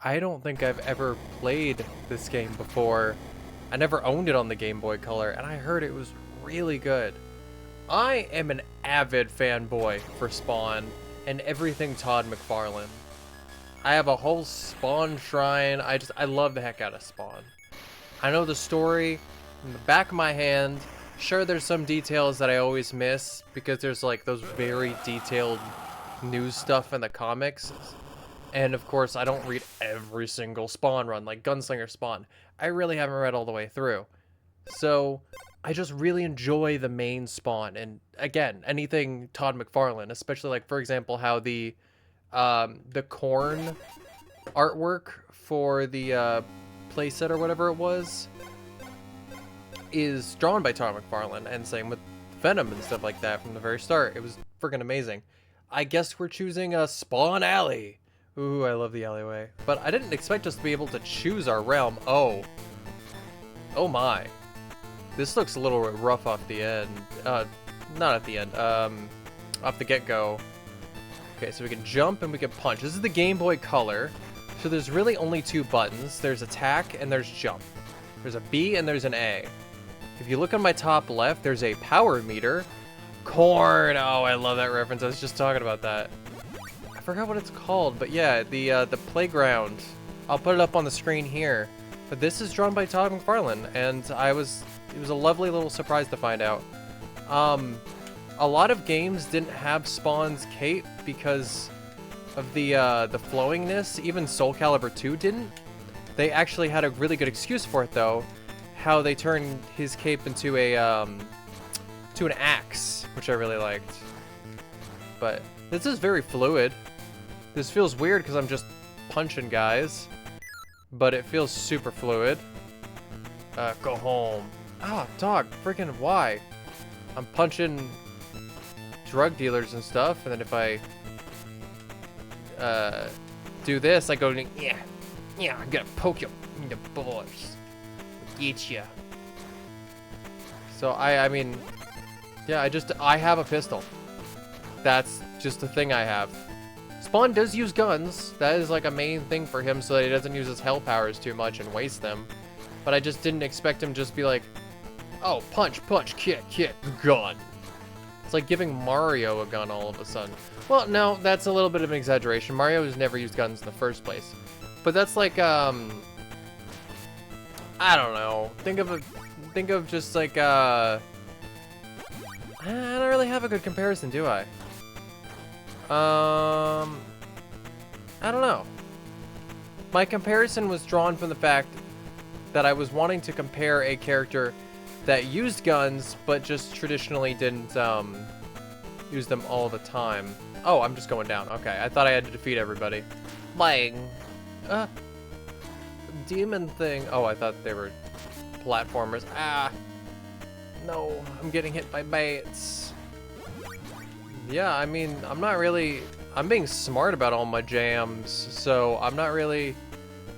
I don't think I've ever played this game before. I never owned it on the Game Boy Color, and I heard it was really good. I am an avid fanboy for Spawn and everything Todd McFarlane. I have a whole Spawn shrine. I love the heck out of Spawn. I know the story in the back of my hand. Sure, there's some details that I always miss because there's like those very detailed news stuff in the comics. And of course, I don't read every single Spawn run, like Gunslinger Spawn. I really haven't read all the way through. So, I just really enjoy the main Spawn. And again, anything Todd McFarlane, especially like, for example, how the corn artwork for the playset or whatever it was is drawn by Todd McFarlane, and same with Venom and stuff like that from the very start. It was freaking amazing. I guess we're choosing a Spawn Alley. Ooh, I love the alleyway. But I didn't expect us to be able to choose our realm. Oh. Oh my. This looks a little rough off the end. Not at the end. Off the get-go. Okay, so we can jump and we can punch. This is the Game Boy Color. So there's really only two buttons. There's attack and there's jump. There's a B and there's an A. If you look on my top left, there's a power meter. Corn! Oh, I love that reference. I was just talking about that. I forgot what it's called, but yeah, the playground. I'll put it up on the screen here. But this is drawn by Todd McFarlane, and it was a lovely little surprise to find out. A lot of games didn't have Spawn's cape because of the flowingness. Even Soul Calibur 2 didn't. They actually had a really good excuse for it, though. How they turned his cape into a to an axe, which I really liked. But this is very fluid. This feels weird because I'm just punching guys, but it feels super fluid. Go home. Ah, dog, freaking why? I'm punching drug dealers and stuff, and then if I do this, I go, yeah, I'm gonna poke you in the balls. Get ya. So I mean, yeah, I have a pistol. That's just a thing I have. Spawn does use guns. That is like a main thing for him so that he doesn't use his hell powers too much and waste them. But I just didn't expect him to just be like, oh, punch, kick, gun. It's like giving Mario a gun all of a sudden. Well, no, that's a little bit of an exaggeration. Mario has never used guns in the first place. But that's like, I don't know. Think of just like, I don't really have a good comparison, do I? I don't know. My comparison was drawn from the fact that I was wanting to compare a character that used guns, but just traditionally didn't, use them all the time. Oh, I'm just going down. Okay, I thought I had to defeat everybody. Bang. Demon thing. Oh, I thought they were platformers. Ah. No, I'm getting hit by baits. Yeah, I mean, I'm being smart about all my jams, so I'm not really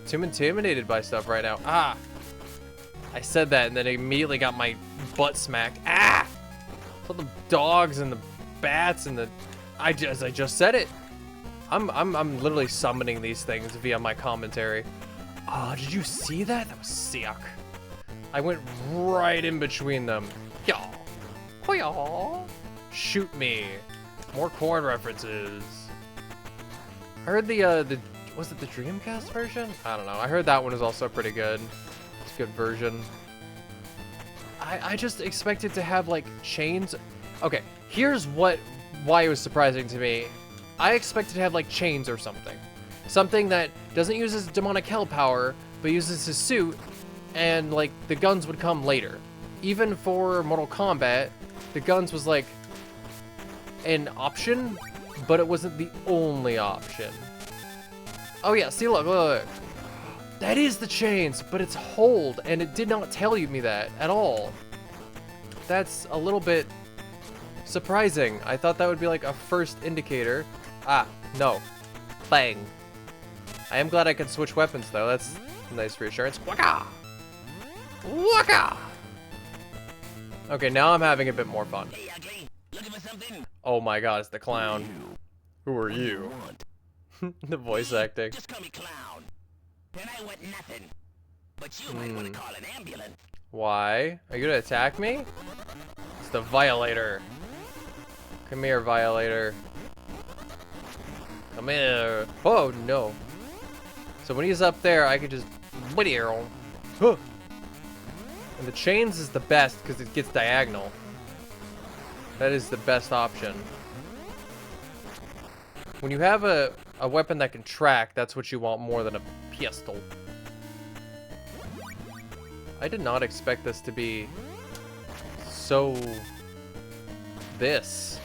too intimidated by stuff right now. Ah! I said that and then immediately got my butt smacked. Ah! All the dogs and the bats and the... I just said it. I'm literally summoning these things via my commentary. Oh, did you see that? That was sick. I went right in between them. Yaw. Yaw. Shoot me. More corn references. I heard was it the Dreamcast version? I don't know. I heard that one is also pretty good. It's a good version. I just expected to have like chains. Okay, here's why it was surprising to me. I expected to have like chains or something. Something that doesn't use his demonic hell power, but uses his suit, and like the guns would come later. Even for Mortal Kombat, the guns was like an option, but it wasn't the only option. Oh yeah, see, look. That is the chains, but it's hold, and it did not tell me that at all. That's a little bit surprising. I thought that would be like a first indicator. Ah, no. Bang. I am glad I could switch weapons, though. That's a nice reassurance. Waka! Waka! Okay, now I'm having a bit more fun. Oh my god, it's the clown. Who are you? The voice acting. Just call me clown. Then I want nothing. But you might want to call an ambulance. Why? Are you gonna attack me? It's the Violator. Come here, Violator. Come here. Oh, no. So when he's up there, I could just... Huh. And the chains is the best because it gets diagonal. That is the best option. When you have a weapon that can track, that's what you want more than a pistol. I did not expect this to be so... this.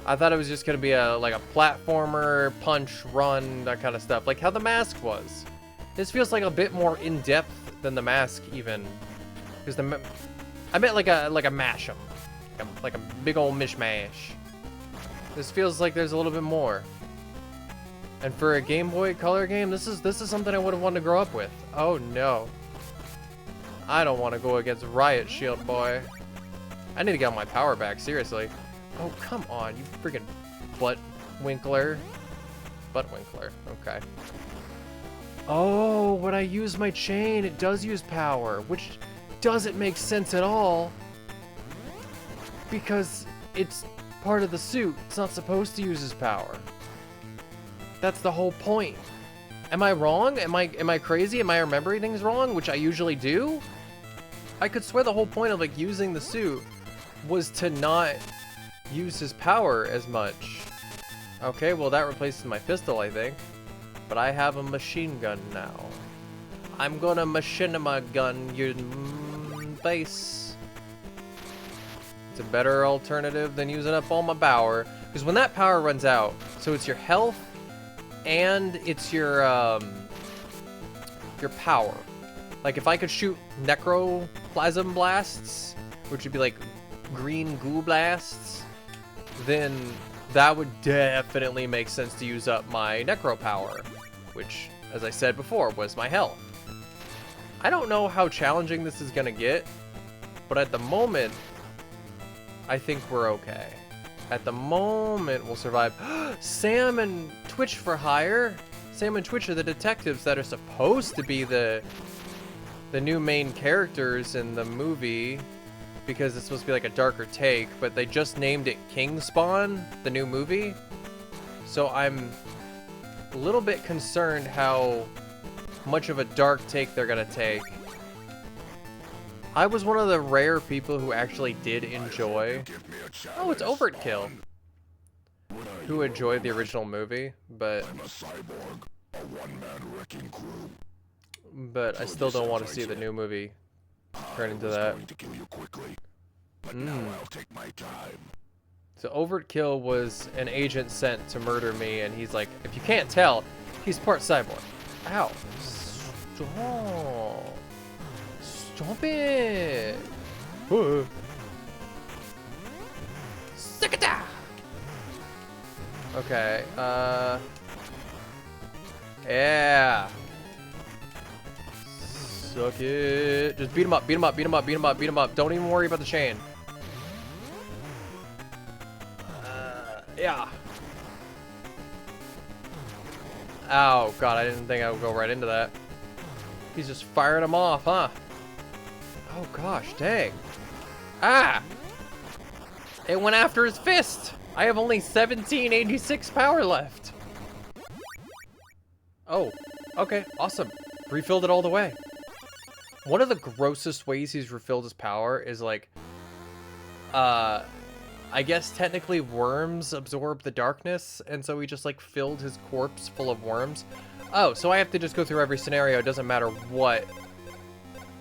I thought it was just gonna be like a platformer, punch, run, that kind of stuff. Like how the Mask was. This feels like a bit more in-depth than the Mask even. Because I meant like a mashup. Like a big old mishmash. This feels like there's a little bit more. And for a Game Boy Color game, this is something I would have wanted to grow up with. Oh no. I don't want to go against Riot Shield, boy. I need to get my power back, seriously. Oh, come on, you freaking Buttwinkler. Buttwinkler, okay. Oh, when I use my chain, it does use power, which doesn't make sense at all. Because it's part of the suit. It's not supposed to use his power. That's the whole point. Am I wrong? Am I crazy? Am I remembering things wrong? Which I usually do? I could swear the whole point of like using the suit was to not use his power as much. Okay, well that replaces my pistol, I think. But I have a machine gun now. I'm gonna machinima gun your face. It's a better alternative than using up all my power. Because when that power runs out, so it's your health and it's your power. Like if I could shoot necroplasm blasts, which would be like green goo blasts, then that would definitely make sense to use up my necro power, which, as I said before, was my health. I don't know how challenging this is gonna get, but at the moment, I think we're okay. At the moment, we'll survive. Sam and Twitch for hire. Sam and Twitch are the detectives that are supposed to be the new main characters in the movie, because it's supposed to be like a darker take, but they just named it King Spawn, the new movie. So I'm a little bit concerned how much of a dark take they're gonna take. I was one of the rare people who actually did enjoy... Oh, it's Overkill. Who enjoyed the original movie, but... But I still don't want to see the new movie turn into that. So Overkill was an agent sent to murder me, and he's like, if you can't tell, he's part cyborg. Ow. Stop. Stop it. Sikata. Okay, yeah. Suck it. Just beat him up, beat him up, beat him up, beat him up, beat him up. Don't even worry about the chain. Yeah. Oh, God, I didn't think I would go right into that. He's just firing them off, huh? Oh, gosh, dang. Ah! It went after his fist. I have only 1786 power left. Oh, okay, awesome. Refilled it all the way. One of the grossest ways he's refilled his power is like, I guess technically worms absorb the darkness, and so he just like filled his corpse full of worms. Oh, so I have to just go through every scenario. It doesn't matter what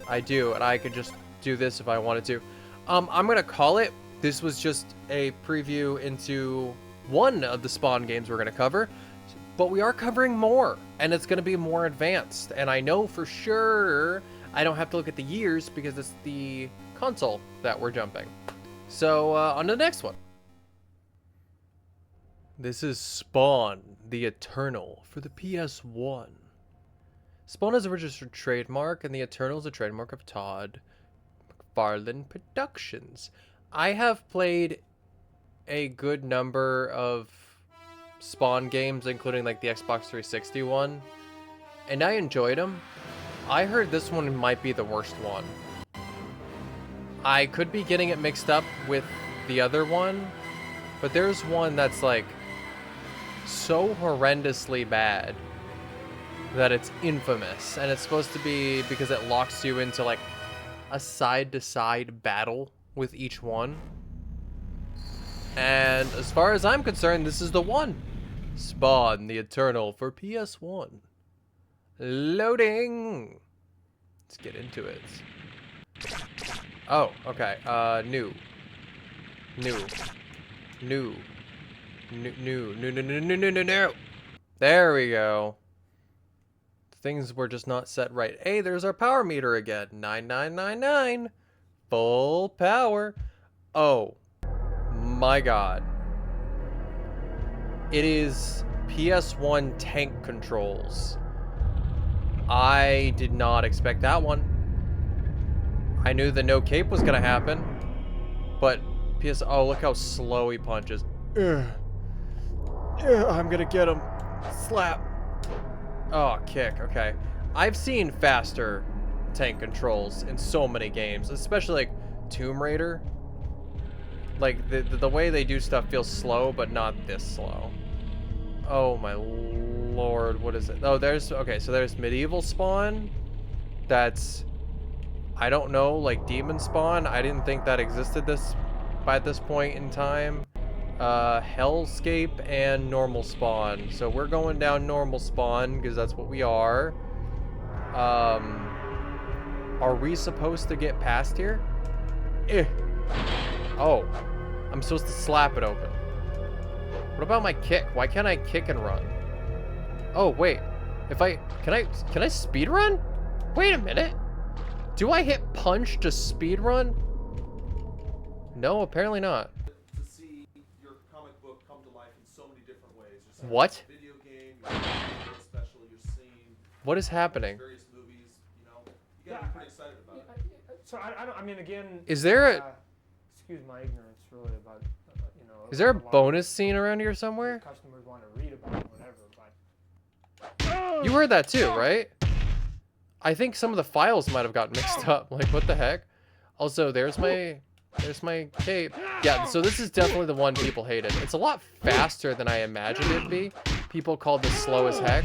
I do, and I could just do this if I wanted to. I'm gonna call it. This was just a preview into one of the Spawn games we're gonna cover, but we are covering more, and it's gonna be more advanced. And I know for sure I don't have to look at the years because it's the console that we're jumping. So, on to the next one. This is Spawn, the Eternal, for the PS1. Spawn is a registered trademark, and the Eternal is a trademark of Todd McFarlane Productions. I have played a good number of Spawn games, including like the Xbox 360 one. and I enjoyed them. I heard this one might be the worst one. I could be getting it mixed up with the other one, but there's one that's like so horrendously bad that it's infamous, and it's supposed to be because it locks you into like a side-to-side battle with each one. And as far as I'm concerned, this is the one. Spawn the Eternal for PS1. Loading. Let's get into it. Oh, okay. New. There we go. Things were just not set right. Hey, there's our power meter again. 9999. Full power. Oh my god. It is PS1 tank controls. I did not expect that one. I knew the no cape was gonna happen, but oh, look how slow he punches. I'm gonna get him. Slap. Oh, kick. Okay. I've seen faster tank controls in so many games, especially like Tomb Raider. Like the way they do stuff feels slow, but not this slow. Oh my lord, what is it? Oh, okay, so there's medieval spawn. That's, I don't know, like demon spawn. I didn't think that existed by this point in time. Hellscape and normal spawn. So we're going down normal spawn because that's what we are. Are we supposed to get past here? Oh, I'm supposed to slap it open. What about my kick? Why can't I kick and run? Oh wait, can I speed run? Wait a minute. Do I hit punch to speed run? No, apparently not. To see your comic book come to life in so many different ways. You're What? Video game, you're video special, you're seeing What is happening? various movies. You know, you gotta be pretty excited about it. So I mean, again. Is there a excuse my ignorance, really, about you know. is there a lot of bonus scene around here somewhere? Customers want to read about it, whatever, but. You heard that too, right? I think some of the files might have gotten mixed up. Like, what the heck? Also, there's my cape. Yeah, so this is definitely the one people hated. It's a lot faster than I imagined it'd be. People called this slow as heck.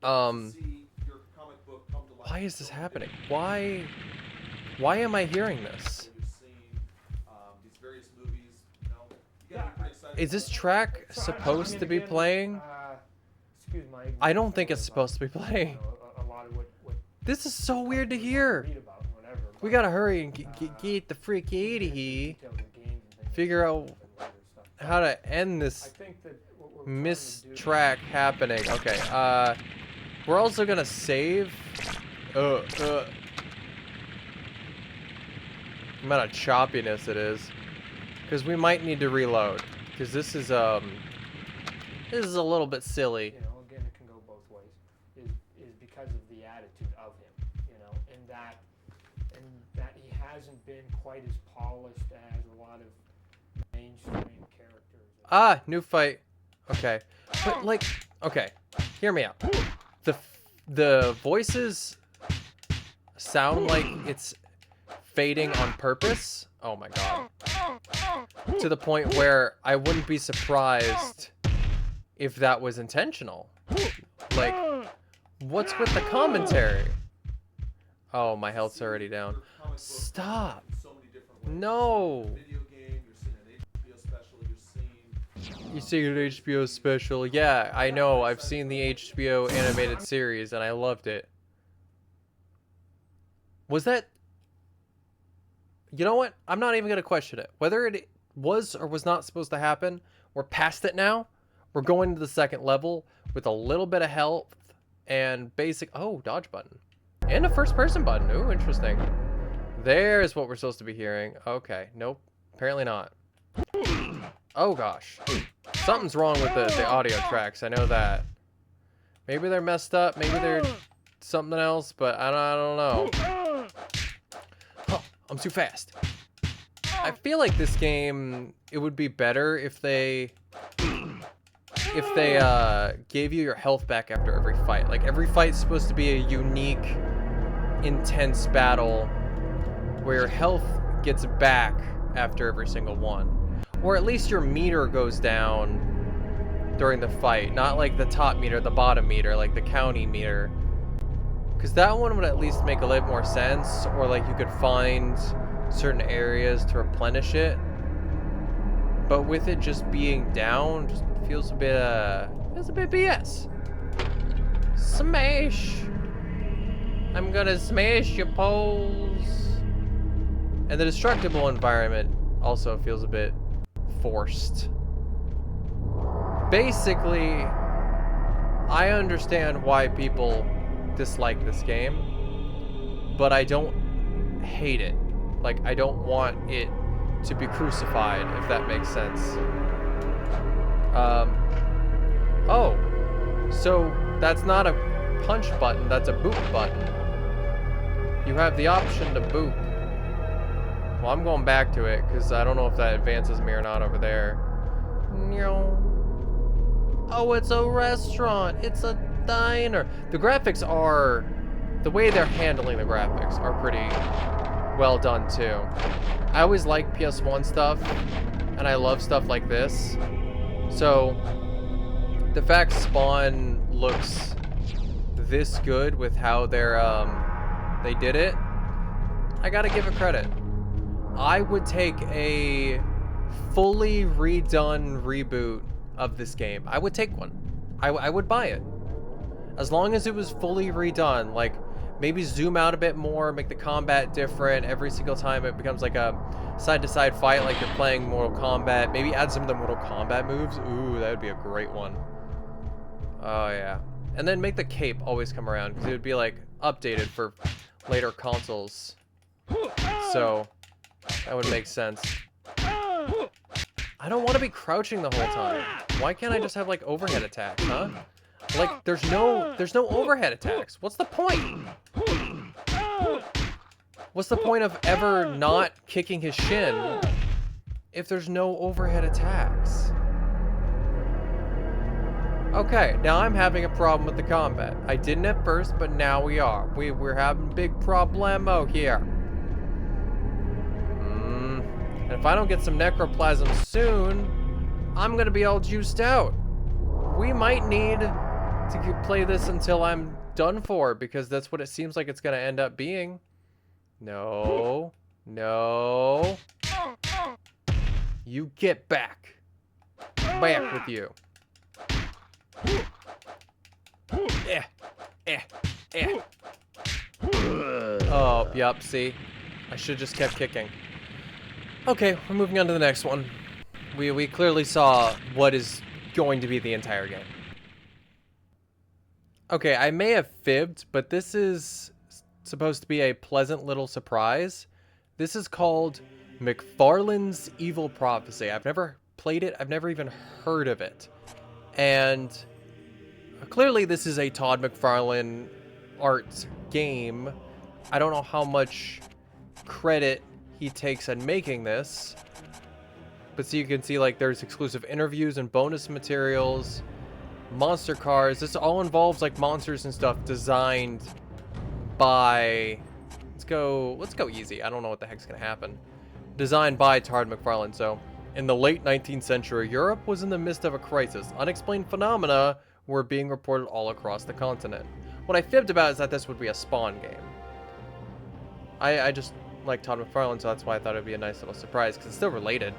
Why is this happening? Why am I hearing this? Is this track supposed to be playing? Excuse my ignorance, I don't think it's really, supposed to be about, playing. you know, a lot of what This is so weird to hear. read about, whatever, We but, gotta hurry and get the freak out of here. details of games and things Figure out and other stuff. how to end I this think that what we're trying to do- mistrack happening. Okay, we're also gonna save. The amount of choppiness it is, because we might need to reload, because this is a little bit silly. You know, again, it can go both ways. Is because of the attitude of him, you know, and that he hasn't been quite as polished as a lot of mainstream characters. Ah, new fight. Okay, but like, okay, hear me out. The voices sound like it's fading on purpose. Oh my god. To the point where I wouldn't be surprised if that was intentional. Like, what's with the commentary? Oh, my health's already down. Stop. No. You see an HBO special. Yeah, I know. I've seen the HBO animated series and I loved it. Was that... You know what? I'm not even going to question it. Whether it was or was not supposed to happen, we're past it now. We're going to the second level with a little bit of health and basic... Oh, dodge button. And a first-person button. Ooh, interesting. There's what we're supposed to be hearing. Okay. Nope. Apparently not. Oh, gosh. Something's wrong with the audio tracks. I know that. Maybe they're messed up. Maybe they're something else, but I don't know. Oh, I'm too fast. I feel like this game, it would be better if they if they gave you your health back after every fight. Like, every fight's supposed to be a unique, intense battle where your health gets back after every single one. Or at least your meter goes down during the fight. Not like the top meter, the bottom meter, like the county meter. Because that one would at least make a little more sense. Or like you could find certain areas to replenish it. But with it just being down, just feels a bit BS. Smash! I'm gonna smash your poles. And the destructible environment also feels a bit forced. Basically, I understand why people dislike this game, but I don't hate it. Like, I don't want it to be crucified, if that makes sense. Oh, so that's not a punch button, that's a boop button. You have the option to boop. Well, I'm going back to it, because I don't know if that advances me or not over there. Oh, it's a restaurant. It's a diner. The graphics are... The way they're handling the graphics are pretty well done, too. I always like PS1 stuff, and I love stuff like this. So, the fact Spawn looks this good with how they did it, I gotta give it credit. I would take a fully redone reboot of this game. I would take one. I would buy it. As long as it was fully redone, like maybe zoom out a bit more, make the combat different. Every single time it becomes like a side-to-side fight like you're playing Mortal Kombat. Maybe add some of the Mortal Kombat moves. Ooh, that would be a great one. Oh yeah. And then make the cape always come around, because it would be like updated for later consoles. So that would make sense. I don't want to be crouching the whole time. Why can't I just have like overhead attacks, huh? Like there's no overhead attacks. What's the point? What's the point of ever not kicking his shin if there's no overhead attacks? Okay, now I'm having a problem with the combat. I didn't at first, but now we are. We're having big problemo here. And if I don't get some necroplasm soon, I'm gonna be all juiced out. We might need to play this until I'm done for, because that's what it seems like it's gonna end up being. No. No. You get back. Back with you. Oh, yup, see? I should've just kept kicking. Okay, we're moving on to the next one. We clearly saw what is going to be the entire game. Okay, I may have fibbed, but this is supposed to be a pleasant little surprise. This is called McFarlane's Evil Prophecy. I've never played it. I've never even heard of it. And clearly this is a Todd McFarlane art game. I don't know how much credit he takes on making this, but so you can see like there's exclusive interviews and bonus materials, monster cars. This all involves like monsters and stuff designed by let's go easy. I don't know what the heck's gonna happen. Designed by Todd McFarlane. So in the late 19th century, Europe was in the midst of a crisis. Unexplained phenomena were being reported all across the continent. What I fibbed about is that this would be a Spawn game. I just like Todd McFarlane, so that's why I thought it would be a nice little surprise, because it's still related.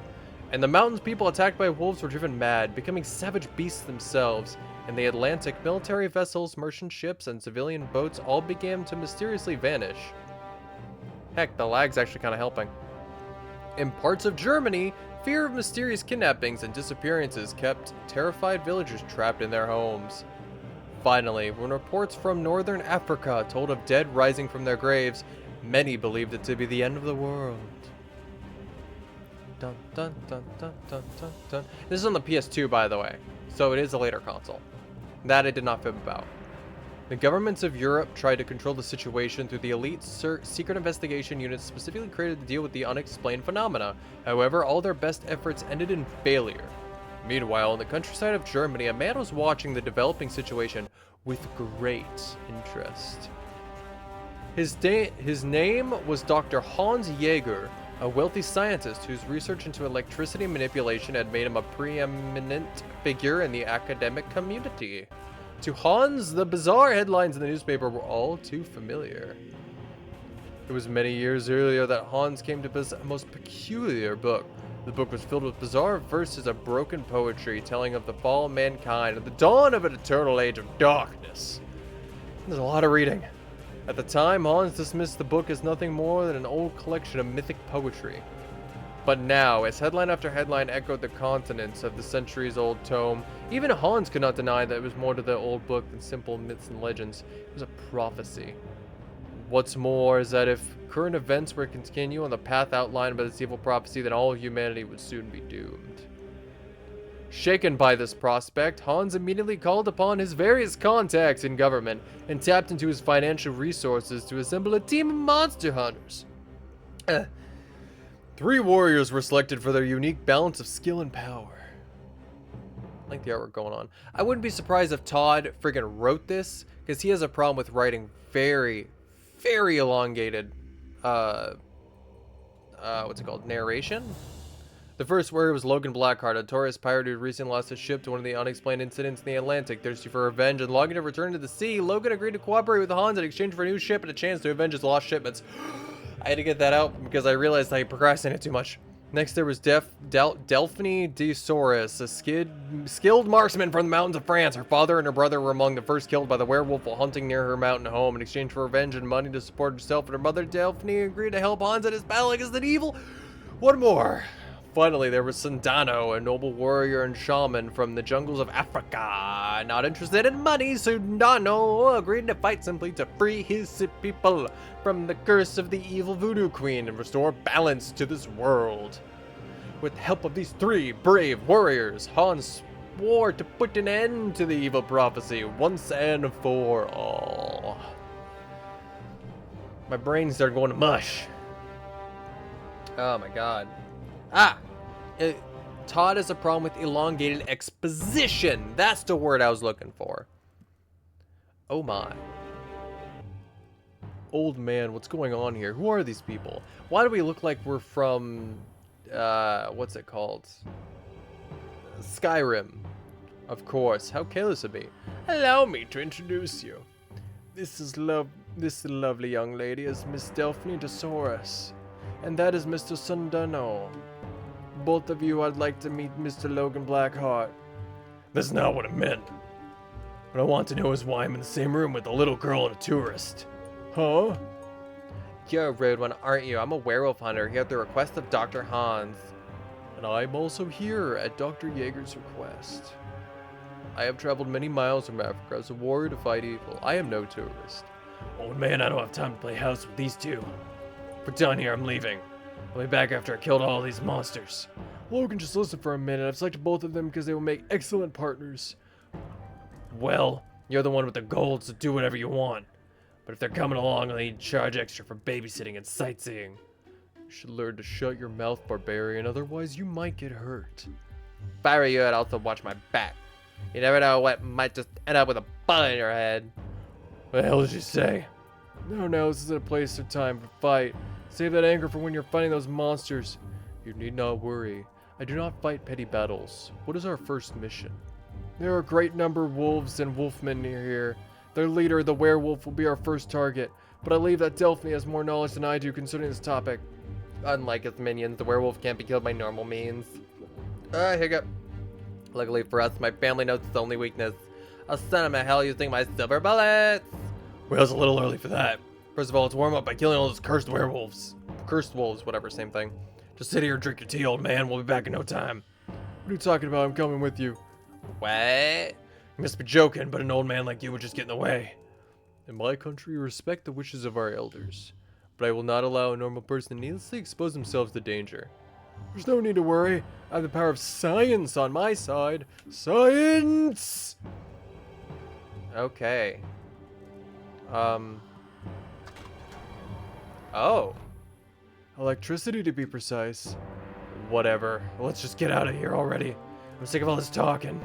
And the mountains people attacked by wolves were driven mad, becoming savage beasts themselves. In the Atlantic, military vessels, merchant ships, and civilian boats all began to mysteriously vanish. Heck, the lag's actually kind of helping. In parts of Germany, fear of mysterious kidnappings and disappearances kept terrified villagers trapped in their homes. Finally, when reports from northern Africa told of dead rising from their graves, many believed it to be the end of the world. Dun, dun, dun, dun, dun, dun, dun. This is on the PS2, by the way, so it is a later console. That I did not fib about. The governments of Europe tried to control the situation through the elite secret investigation units specifically created to deal with the unexplained phenomena. However, all their best efforts ended in failure. Meanwhile, in the countryside of Germany, a man was watching the developing situation with great interest. His name was Dr. Hans Jaeger, a wealthy scientist whose research into electricity manipulation had made him a preeminent figure in the academic community. To Hans, the bizarre headlines in the newspaper were all too familiar. It was many years earlier that Hans came to possess a most peculiar book. The book was filled with bizarre verses of broken poetry telling of the fall of mankind and the dawn of an eternal age of darkness. There's a lot of reading. At the time, Hans dismissed the book as nothing more than an old collection of mythic poetry. But now, as headline after headline echoed the contents of the centuries-old tome, even Hans could not deny that it was more to the old book than simple myths and legends. It was a prophecy. What's more is that if current events were to continue on the path outlined by this evil prophecy, then all of humanity would soon be doomed. Shaken by this prospect, Hans immediately called upon his various contacts in government and tapped into his financial resources to assemble a team of monster hunters. 3 warriors were selected for their unique balance of skill and power. I like the artwork going on. I wouldn't be surprised if Todd friggin' wrote this, because he has a problem with writing very, very elongated, what's it called, narration? The first warrior was Logan Blackheart, a notorious pirate who recently lost his ship to one of the unexplained incidents in the Atlantic. Thirsty for revenge and longing to return to the sea, Logan agreed to cooperate with Hans in exchange for a new ship and a chance to avenge his lost shipments. I had to get that out because I realized I procrastinated too much. Next, there was Delphine de Soris, a skilled marksman from the mountains of France. Her father and her brother were among the first killed by the werewolf while hunting near her mountain home. In exchange for revenge and money to support herself and her mother, Delphine agreed to help Hans in his battle against an evil. What more? Finally, there was Sundano, a noble warrior and shaman from the jungles of Africa. Not interested in money, Sundano agreed to fight simply to free his people from the curse of the evil voodoo queen and restore balance to this world. With the help of these 3 brave warriors, Hans swore to put an end to the evil prophecy once and for all. My brain started going to mush. Oh my god. Todd has a problem with elongated exposition. That's the word I was looking for. Oh my. Old man, what's going on here? Who are these people? Why do we look like we're from, what's it called? Skyrim. Of course, how careless of me. Allow me to introduce you. This lovely young lady is Miss Delphine de Soris. And that is Mr. Sundano. Both of you, I'd like to meet Mr. Logan Blackheart. That's not what I meant. What I want to know is why I'm in the same room with a little girl and a tourist. Huh? You're a rude one, aren't you? I'm a werewolf hunter here at the request of Dr. Hans. And I'm also here at Dr. Jaeger's request. I have traveled many miles from Africa as a warrior to fight evil. I am no tourist. Old man, I don't have time to play house with these 2. We're done here, I'm leaving. I'll be back after I killed all these monsters. Logan, just listen for a minute. I've selected both of them because they will make excellent partners. Well, you're the one with the gold, so do whatever you want. But if they're coming along, I'll need to charge extra for babysitting and sightseeing. You should learn to shut your mouth, barbarian, otherwise you might get hurt. If I were you, I'd also watch my back. You never know what might just end up with a bug in your head. What the hell did you say? No, this isn't a place or time for fight. Save that anger for when you're fighting those monsters. You need not worry. I do not fight petty battles. What is our first mission? There are a great number of wolves and wolfmen near here. Their leader, the werewolf, will be our first target. But I believe that Delphine has more knowledge than I do concerning this topic. Unlike its minions, the werewolf can't be killed by normal means. Hiccup. Luckily for us, my family knows its only weakness. I'll send him to hell using my silver bullets. Well, it's a little early for that. First of all, let's warm up by killing all those cursed werewolves. Cursed wolves, whatever, same thing. Just sit here and drink your tea, old man. We'll be back in no time. What are you talking about? I'm coming with you. What? You must be joking, but an old man like you would just get in the way. In my country, we respect the wishes of our elders. But I will not allow a normal person to needlessly expose themselves to danger. There's no need to worry. I have the power of science on my side. Science! Okay. Oh. Electricity, to be precise. Whatever. Let's just get out of here already. I'm sick of all this talking.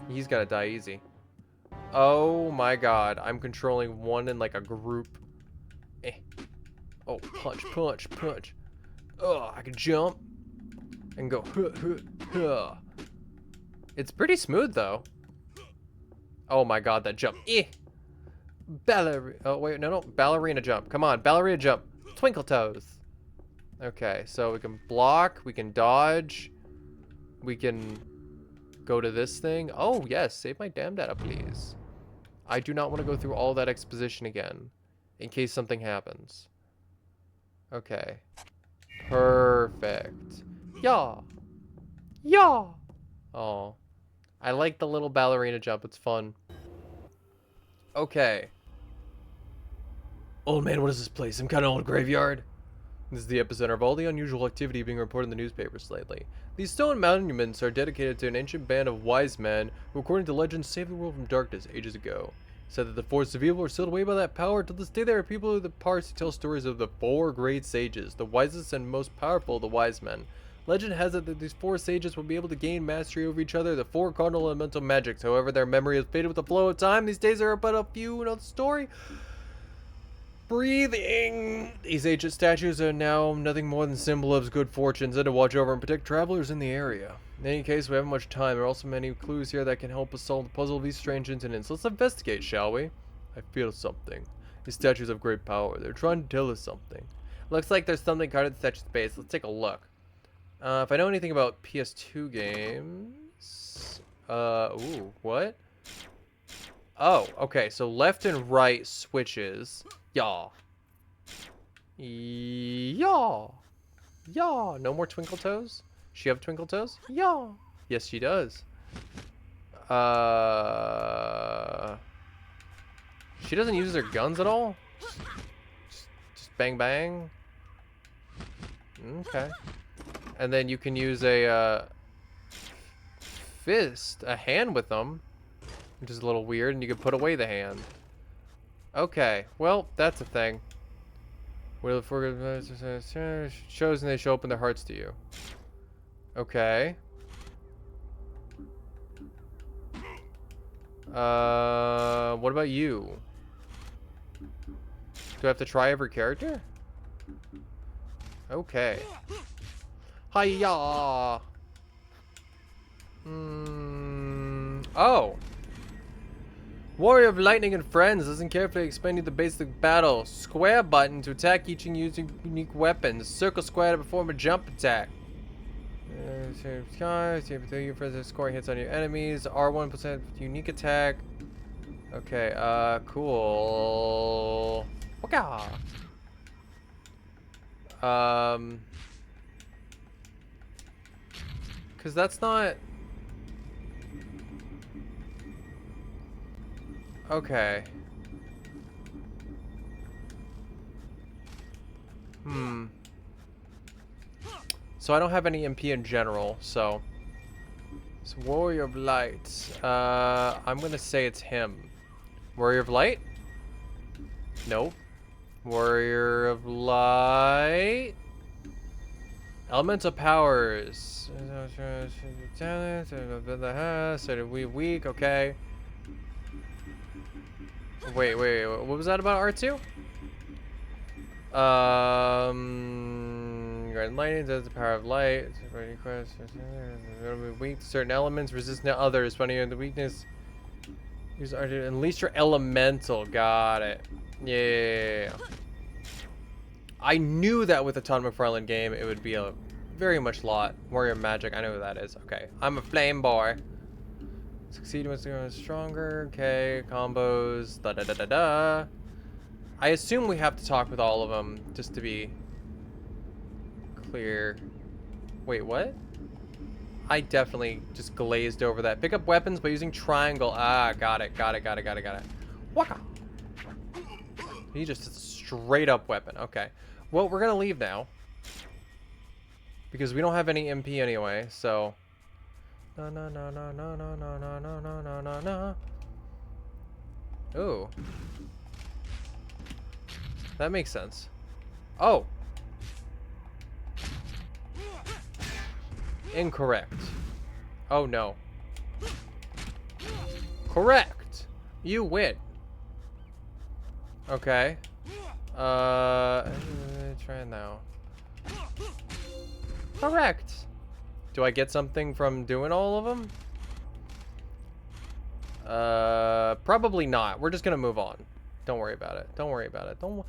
He's gotta die easy. Oh my god, I'm controlling one in like a group. Eh. Oh, punch, punch, punch. Oh, I can jump and go. Huh, huh, huh. It's pretty smooth though. Oh my god, that jump. Eh. Oh wait, no, ballerina jump. Come on, ballerina jump. Twinkle toes. Okay, so we can block, we can dodge, we can go to this thing. Oh yes, save my damn data, please. I do not want to go through all that exposition again, in case something happens. Okay. Perfect. Yeah. Yeah. Oh. I like the little ballerina jump. It's fun. Okay. Old man, what is this place? Some kind of old graveyard? This is the epicenter of all the unusual activity being reported in the newspapers lately. These stone monuments are dedicated to an ancient band of wise men who, according to legend, saved the world from darkness ages ago. Said that the forces of evil are sealed away by that power. To this day, there are people who parts who tell stories of the 4 great sages, the wisest and most powerful of the wise men. Legend has it that these 4 sages will be able to gain mastery over each other, the 4 cardinal elemental magics. However, their memory has faded with the flow of time. These days there are but a few in the story. Breathing. These ancient statues are now nothing more than symbols of good fortunes and to watch over and protect travelers in the area. In any case, we haven't much time. There are also many clues here that can help us solve the puzzle of these strange incidents. Let's investigate, shall we? I feel something. These statues have great power. They're trying to tell us something. Looks like there's something guarded in the statue's base. Let's take a look. If I know anything about PS2 games... ooh, what? Oh, okay. So left and right switches. Yaw. Yaw. Yaw. No more twinkle toes? She have twinkle toes? Yaw. Yes, she does. She doesn't use her guns at all? Just bang bang? Okay. And then you can use a fist, a hand with them, which is a little weird, and you can put away the hand. Okay, well, that's a thing. Well, if we're shows and they show open their hearts to you. Okay. What about you? Do I have to try every character? Okay. Hiya! Oh! Warrior of Lightning and Friends doesn't carefully explain you the basic battle. Square button to attack each using unique weapons. Circle square to perform a jump attack. Scoring hits on your enemies. R1% unique attack. Okay, cool. Waka. Cause that's not... Okay. So I don't have any MP in general, so... It's Warrior of Light. I'm gonna say it's him. Warrior of Light? Nope. Warrior of Light. Elemental powers. So we weak, okay. Wait, what was that about R2? Guard lightning does the power of light. Weak to certain elements, resistant to others. Funny the weakness. Use R2 unleash your elemental. Got it. Yeah. I knew that with a Todd McFarlane game, it would be a very much lot. Warrior Magic, I know who that is. Okay, I'm a flame boy. Succeed once you're stronger. Okay, combos. Da da da da da. I assume we have to talk with all of them just to be clear. Wait, what? I definitely just glazed over that. Pick up weapons by using triangle. Ah, got it. Waka. He just a straight up weapon. Okay. Well, we're gonna leave now because we don't have any MP anyway. So. No. Ooh. That makes sense. Oh. Incorrect. Oh, no. Correct. You win. Okay. Try now. Correct. Do I get something from doing all of them? Probably not. We're just gonna move on. Don't worry about it. Don't worry about it. Don't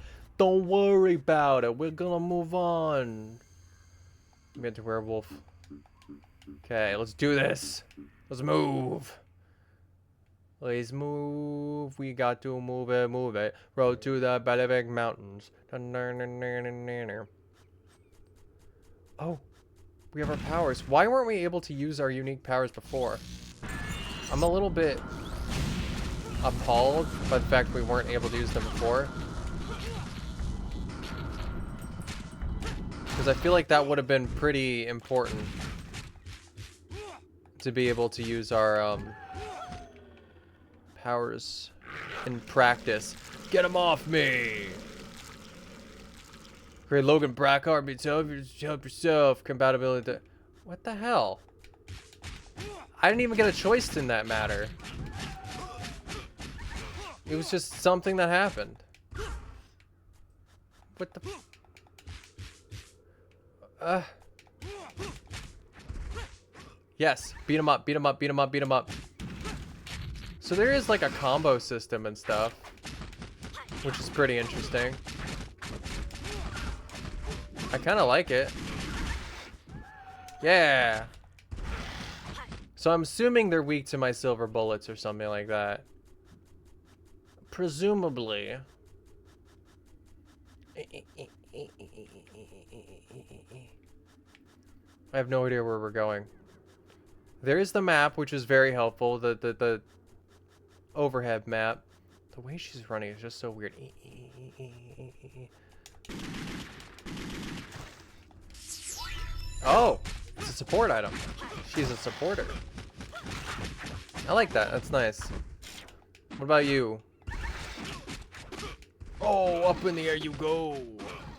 worry about it. We're gonna move on. Get to werewolf. Okay, let's do this. Let's move. Let's move. We got to move it, move it. Road to the Big Mountains. Oh, we have our powers. Why weren't we able to use our unique powers before? I'm a little bit appalled by the fact we weren't able to use them before. Because I feel like that would have been pretty important to be able to use our powers in practice. Get him off me! Great Logan Brackhart, help yourself. Compatibility to... What the hell? I didn't even get a choice in that matter. It was just something that happened. What the... Yes, beat him up, beat him up, beat him up, beat him up. So there is like a combo system and stuff, which is pretty interesting. I kind of like it. Yeah. So I'm assuming they're weak to my silver bullets or something like that. Presumably. I have no idea where we're going. There is the map, which is very helpful. The overhead map. The way she's running is just so weird. Oh, it's a support item. She's a supporter. I like that. That's nice. What about you? Oh, up in the air you go.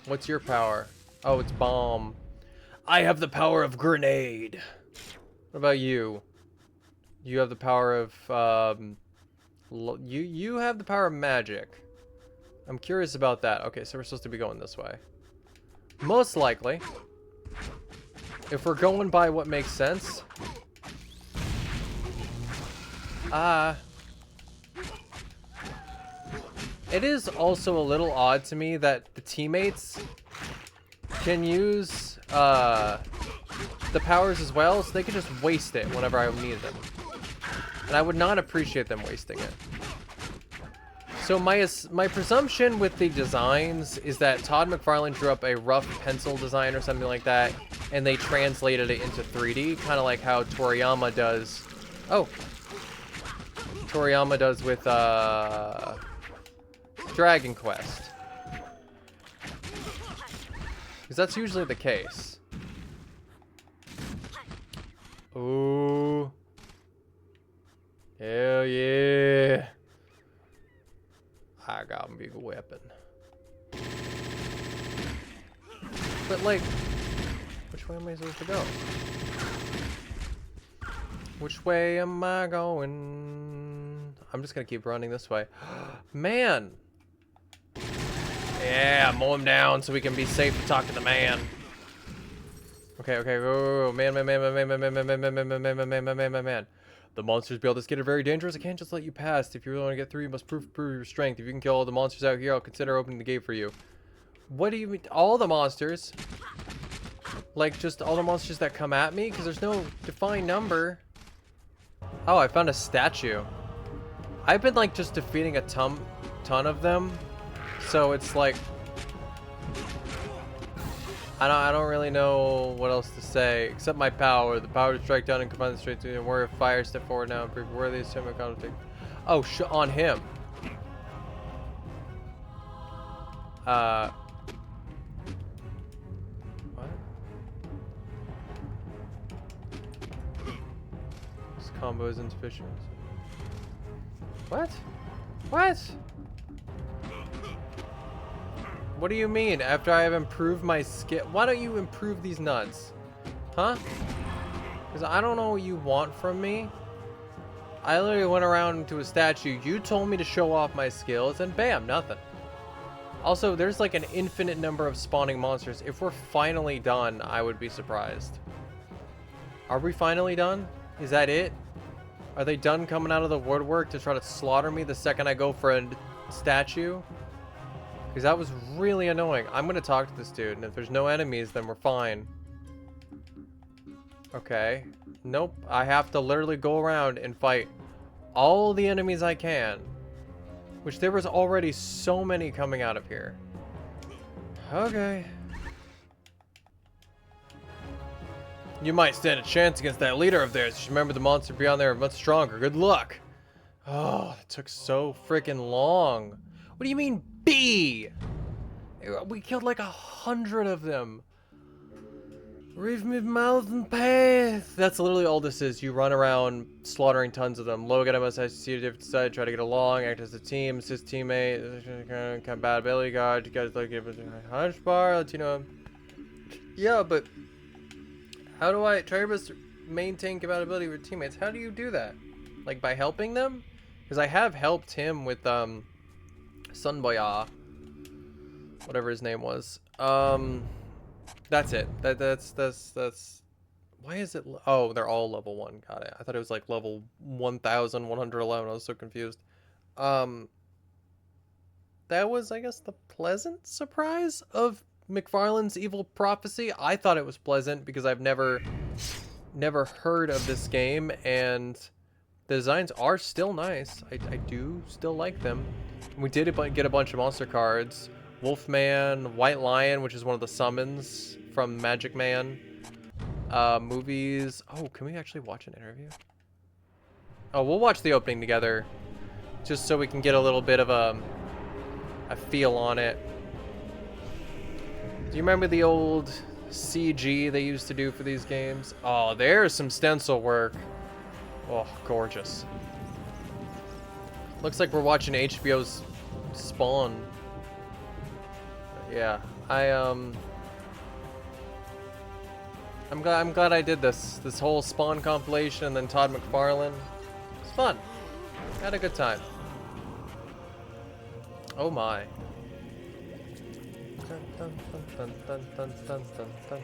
What's your power? Oh, it's bomb. I have the power of grenade. What about you? You have the power of you have the power of magic. I'm curious about that. Okay, so we're supposed to be going this way. Most likely. If we're going by what makes sense. It is also a little odd to me that the teammates can use the powers as well, so they can just waste it whenever I need them. And I would not appreciate them wasting it. So my presumption with the designs is that Todd McFarlane drew up a rough pencil design or something like that, and they translated it into 3D, kind of like how Toriyama does. Oh, Toriyama does with Dragon Quest, because that's usually the case. Ooh, hell yeah! I got a big weapon. But like, which way am I supposed to go? Which way am I going? I'm just gonna keep running this way. Man! Yeah, mow him down so we can be safe to talk to the man. Okay, okay, go, man. The monsters beyond this gate are very dangerous. I can't just let you pass. If you really want to get through, you must prove your strength. If you can kill all the monsters out here, I'll consider opening the gate for you. What do you mean? All the monsters? Like, just all the monsters that come at me? Because there's no defined number. Oh, I found a statue. I've been, like, just defeating a ton of them. So it's like... I don't really know what else to say, except my power. The power to strike down and combine the straight to the warrior of fire. Step forward now and prove worthy of similar conflict. Oh, on him. What? This combo is insufficient. What? What? What do you mean? After I have improved my skill? Why don't you improve these nuts? Huh? Because I don't know what you want from me. I literally went around to a statue. You told me to show off my skills, and bam, nothing. Also, there's like an infinite number of spawning monsters. If we're finally done, I would be surprised. Are we finally done? Is that it? Are they done coming out of the woodwork to try to slaughter me the second I go for a statue? Because that was really annoying. I'm going to talk to this dude, and if there's no enemies, then we're fine. Okay. Nope. I have to literally go around and fight all the enemies I can. Which there was already so many coming out of here. Okay. You might stand a chance against that leader of theirs. Just remember the monster beyond there are much stronger. Good luck. Oh, that took so freaking long. What do you mean, B? We killed like 100 of them. Reef me mouth and path. That's literally all this is. You run around slaughtering tons of them. Logan, I must see a different side. Try to get along. Act as a team. Assist teammate. Compatibility guard. You guys like give it a hunch bar. Latino. Yeah, but how do I try to maintain compatibility with teammates? How do you do that? Like by helping them? Because I have helped him with Sunboya, whatever his name was. That's it. That's. Why is it? Oh, they're all level 1. Got it. I thought it was like level 1111. I was so confused. That was, I guess, the pleasant surprise of McFarlane's Evil Prophecy. I thought it was pleasant because I've never heard of this game, and the designs are still nice. I do still like them. We did get a bunch of monster cards. Wolfman, White Lion, which is one of the summons from Magic Man. Movies. Oh, can we actually watch an interview? Oh, we'll watch the opening together, just so we can get a little bit of a feel on it. Do you remember the old CG they used to do for these games? Oh, there's some stencil work. Oh, gorgeous. Looks like we're watching HBO's Spawn. Yeah, I'm glad I did this whole Spawn compilation, and then Todd McFarlane. It's fun. Had a good time. Oh my. Dun, dun, dun, dun, dun, dun, dun, dun.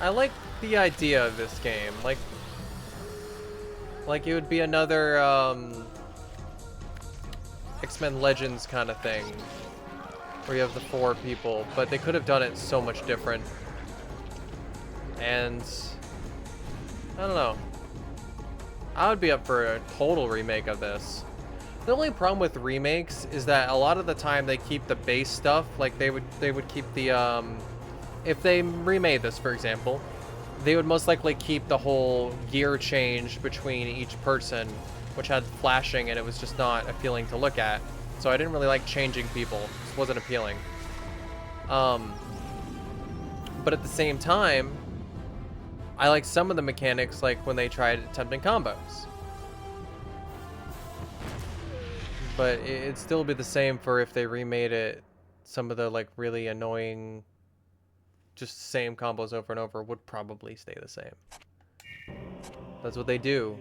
I like the idea of this game. Like it would be another X-Men Legends kind of thing, where you have the 4 people, but they could have done it so much different. And I don't know. I would be up for a total remake of this. The only problem with remakes is that a lot of the time they keep the base stuff. Like they would keep the if they remade this, for example, they would most likely keep the whole gear change between each person, which had flashing, and it was just not appealing to look at. So I didn't really like changing people. It just wasn't appealing. But at the same time, I like some of the mechanics, like when they tried attempting combos. But it'd still be the same for if they remade it. Some of the like really annoying, just same combos over and over would probably stay the same. That's what they do.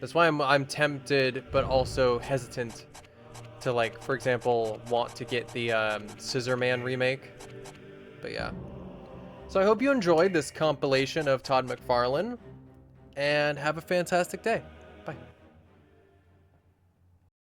That's why I'm tempted, but also hesitant to, like, for example, want to get the Scissor Man remake. But yeah. So I hope you enjoyed this compilation of Todd McFarlane, and have a fantastic day. Bye.